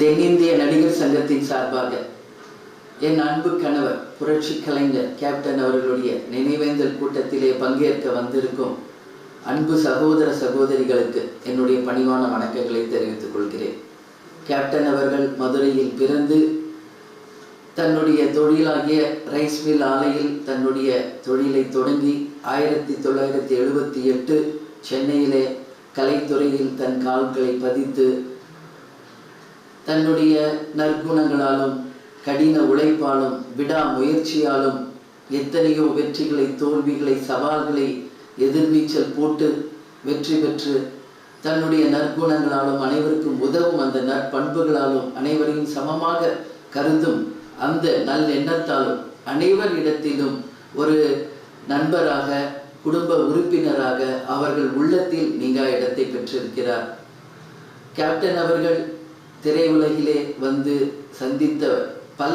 தென்னிந்திய நடிகர் சங்கத்தின் சார்பாக என் அன்பு கணவர் புரட்சி கலைஞர் கேப்டன் அவர்களுடைய நினைவேந்தல் கூட்டத்திலே பங்கேற்க வந்திருக்கும் அன்பு சகோதர சகோதரிகளுக்கு என்னுடைய பணிவான வணக்கங்களை தெரிவித்துக் கொள்கிறேன். கேப்டன் அவர்கள் மதுரையில் பிறந்து தன்னுடைய தொழிலாகிய ரைஸ் மில் ஆலையில் தன்னுடைய தொழிலை தொடங்கி 1978 சென்னையிலே கலைத்துறையில் தன் கால்களை பதித்து தன்னுடைய நற்குணங்களாலும் கடின உழைப்பாலும் விடா முயற்சியாலும் எத்தனையோ வெற்றிகளை தோல்விகளை சவால்களை எதிர்நீச்சல் போட்டு வெற்றி பெற்று தன்னுடைய நற்குணங்களாலும் அனைவருக்கும் உதவும் அந்த நற்பண்புகளாலும் அனைவரையும் சமமாக கருதும் அந்த நல் எண்ணத்தாலும் அனைவரிடத்திலும் ஒரு நண்பராக குடும்ப உறுப்பினராக அவர்கள் உள்ளத்தில் நீங்கா இடத்தை பெற்றிருக்கிறார். கேப்டன் அவர்கள் திரையுலகிலே வந்து சந்தித்த பல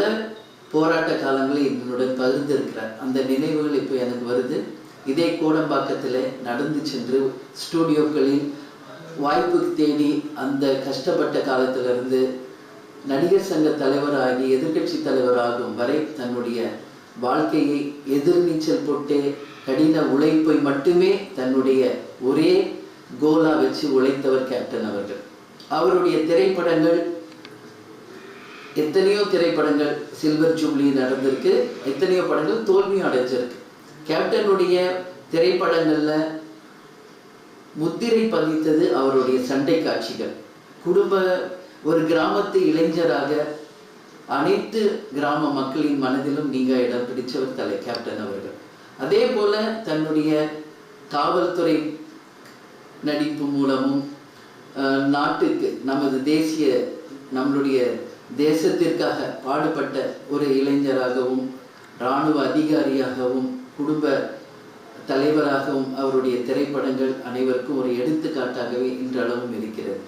போராட்ட காலங்களை என்னுடன் பகிர்ந்திருக்கிறார். அந்த நினைவுகள் இப்போ எனக்கு வருது. இதே கோடம்பாக்கத்தில் நடந்து சென்று ஸ்டூடியோக்களில் வாய்ப்பு தேடி அந்த கஷ்டப்பட்ட காலத்திலிருந்து நடிகர் சங்க தலைவராகி எதிர்கட்சி தலைவராகும் வரை தன்னுடைய வாழ்க்கையை எதிர்நீச்சல் போட்டே கடின உழைப்பை மட்டுமே தன்னுடைய ஒரே கோலா வச்சு உழைத்தவர் கேப்டன் அவர்கள். அவருடைய திரைப்படங்கள் எத்தனையோ திரைப்படங்கள் சில்வர் ஜூப்ளி நடந்திருக்கு, எத்தனையோ படங்கள் தோல்வியும் அடைஞ்சிருக்கு. கேப்டனுடைய திரைப்படங்கள்ல முத்திரை பதித்தது அவருடைய சண்டை காட்சிகள். ஒரு கிராமத்து இளைஞராக அனைத்து கிராம மக்களின் மனதிலும் நீங்க இடம் பிடிச்சவர் கேப்டன் அவர்கள். அதே போல தன்னுடைய காவல்துறை நடிப்பு மூலமும் நாட்டுக்கு நம்மளுடைய தேசத்திற்காக பாடுபட்ட ஒரு இளைஞராகவும் இராணுவ அதிகாரியாகவும் குடும்ப தலைவராகவும் அவருடைய திரைப்படங்கள் அனைவருக்கும் ஒரு எடுத்துக்காட்டாகவே இன்றளவும் இருக்கிறது.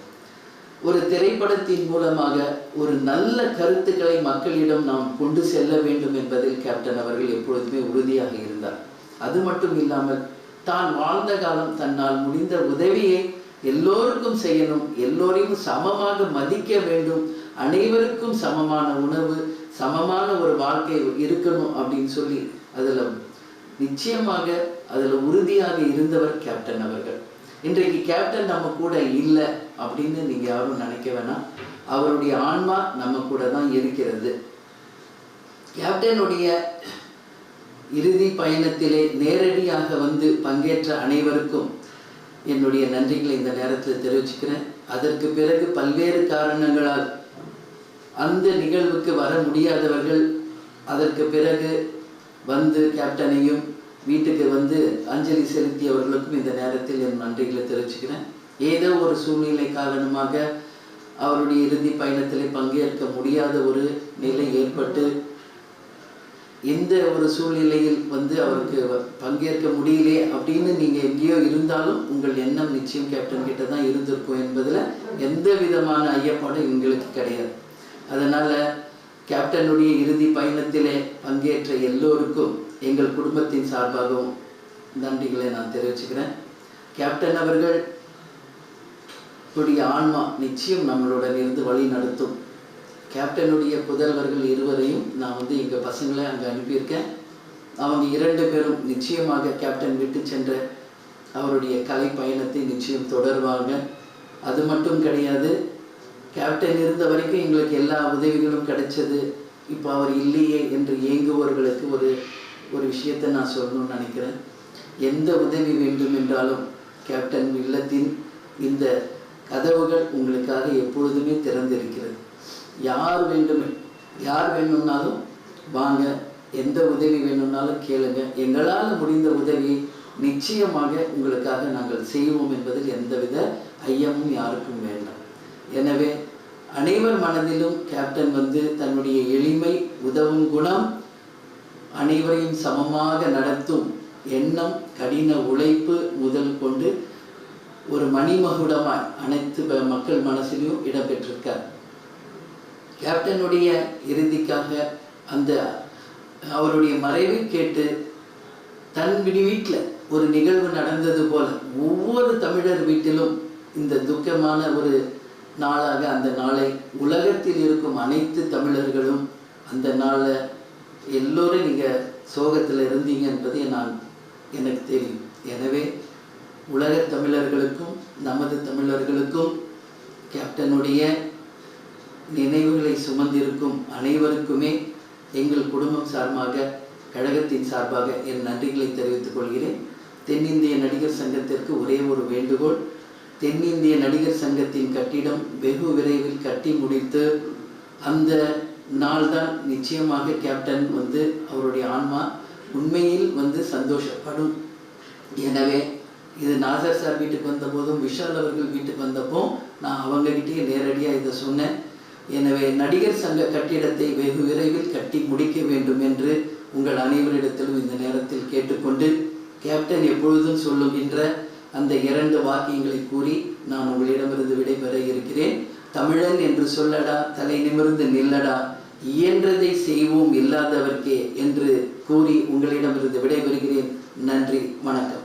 ஒரு திரைப்படத்தின் மூலமாக ஒரு நல்ல கருத்துக்களை மக்களிடம் நாம் கொண்டு செல்ல வேண்டும் என்பதில் கேப்டன் அவர்கள் எப்பொழுதுமே உறுதியாக இருந்தார். அது மட்டும் இல்லாமல் தான் வாழ்ந்த காலம் தன்னால் முடிந்த உதவியை எல்லோருக்கும் செய்யணும், எல்லோரையும் சமமாக மதிக்க வேண்டும், அனைவருக்கும் சமமான உணவு சமமான ஒரு வாழ்க்கை இருக்கணும் அப்படின்னு சொல்லி நிச்சயமாக உறுதியாக இருந்தவர் கேப்டன் அவர்கள். இன்றைக்கு கேப்டன் நம்ம கூட இல்லை அப்படின்னு நீங்க யாரும் நினைக்க வேணாம். அவருடைய ஆன்மா நம்ம கூட தான் இருக்கிறது. கேப்டனுடைய இறுதி பயணத்திலே நேரடியாக வந்து பங்கேற்ற அனைவருக்கும் என்னுடைய நன்றிகளை இந்த நேரத்தில் தெரிவிச்சுக்கிறேன். அதற்கு பிறகு பல்வேறு காரணங்களால் அந்த நிகழ்வுக்கு வர முடியாதவர்கள் அதற்கு பிறகு வந்து கேப்டனையும் வீட்டுக்கு வந்து அஞ்சலி செலுத்தியவர்களுக்கும் இந்த நேரத்தில் என் நன்றிகளை தெரிவிச்சுக்கிறேன். ஏதோ ஒரு சூழ்நிலை காரணமாக அவருடைய இறுதி பயணத்திலே பங்கேற்க முடியாத ஒரு நிலை ஏற்பட்டு எந்த ஒரு சூழ்நிலையில் வந்து அவருக்கு பங்கேற்க முடியலே அப்படின்னு நீங்க எங்கேயோ இருந்தாலும் உங்கள் எண்ணம் நிச்சயம் கேப்டன் கிட்ட தான் இருந்திருக்கும் என்பதுல எந்த விதமான ஐயப்பாடும் எங்களுக்கு கிடையாது. அதனால கேப்டனுடைய இறுதி பயணத்திலே பங்கேற்ற எல்லோருக்கும் எங்கள் குடும்பத்தின் சார்பாகவும் நன்றிகளை நான் தெரிவிச்சுக்கிறேன். கேப்டன் அவர்கள் ஆன்மா நிச்சயம் நம்மளுடன் இருந்து வழி நடத்தும். கேப்டனுடைய புதல்வர்கள் இருவரையும் நான் வந்து எங்கள் பசங்களை அங்கே அனுப்பியிருக்கேன். அவங்க 2 பேரும் நிச்சயமாக கேப்டன் விட்டு சென்ற அவருடைய கலை பயணத்தை நிச்சயம் தொடர்வாங்க. அது மட்டும் கிடையாது, கேப்டன் இருந்த வரைக்கும் எங்களுக்கு எல்லா உதவிகளும் கிடைச்சது. இப்போ அவர் இல்லையே என்று ஏங்குபவர்களுக்கு ஒரு விஷயத்தை நான் சொல்லணும்னு நினைக்கிறேன். எந்த உதவி வேண்டும் என்றாலும் கேப்டன் இல்லத்தின் இந்த கதவுகள் உங்களுக்காக எப்பொழுதுமே திறந்திருக்கிறது. யார் வேணும்னாலும் வாங்க, எந்த உதவி வேணும்னாலும் கேளுங்க. எங்களால் முடிந்த உதவியை நிச்சயமாக உங்களுக்காக நாங்கள் செய்வோம் என்பதில் எந்தவித ஐயமும் யாருக்கும் வேண்டாம். எனவே அனைவர் மனதிலும் கேப்டன் வந்து தன்னுடைய எளிமை, உதவும் குணம், அனைவரையும் சமமாக நடத்தும் எண்ணம், கடின உழைப்பு முதல் கொண்டு ஒரு மணிமகுடமாய் அனைத்து மக்கள் மனசிலும் இடம்பெற்றிருக்கார். கேப்டனுடைய இறுதிக்காக அவருடைய மறைவை கேட்டு தன் வீட்டில் ஒரு நிகழ்வு நடந்தது போல ஒவ்வொரு தமிழர் வீட்டிலும் இந்த துக்கமான ஒரு நாளாக அந்த நாளை உலகத்தில் இருக்கும் அனைத்து தமிழர்களும் அந்த நாளில் எல்லோரும் நீங்கள் சோகத்தில் இருந்தீங்க என்பதை எனக்கு தெரியும். எனவே உலக தமிழர்களுக்கும் நமது தமிழர்களுக்கும் கேப்டனுடைய நினைவுகளை சுமந்திருக்கும் அனைவருக்குமே எங்கள் குடும்பம் சார்பாக கழகத்தின் சார்பாக என் நன்றிகளை தெரிவித்துக் கொள்கிறேன். தென்னிந்திய நடிகர் சங்கத்திற்கு ஒரே ஒரு வேண்டுகோள், தென்னிந்திய நடிகர் சங்கத்தின் கட்டிடம் வெகு விரைவில் கட்டி முடித்து அந்த நாள் தான் நிச்சயமாக கேப்டன் அவருடைய ஆன்மா உண்மையில் சந்தோஷப்படும். எனவே இது நாசர் சார் வீட்டுக்கு வந்தபோதும் விஷால் அவர்கள் வீட்டுக்கு வந்தப்போ நான் அவங்ககிட்டயே நேரடியாக இதை சொன்னேன். எனவே நடிகர் சங்க கட்டிடத்தை வெகு விரைவில் கட்டி முடிக்க வேண்டும் என்று உங்கள் அனைவரிடத்திலும் இந்த நேரத்தில் கேட்டுக்கொண்டு, கேப்டன் எப்பொழுதும் சொல்லுகின்ற அந்த 2 வாக்கியங்களை கூறி நான் உங்களிடமிருந்து விடைபெற இருக்கிறேன். தமிழன் என்று சொல்லடா, தலை நிமிர்ந்து நில்லடா, இயன்றதை செய்வோம் இல்லாதவர்க்கே என்று கூறி உங்களிடமிருந்து விடைபெறுகிறேன். நன்றி, வணக்கம்.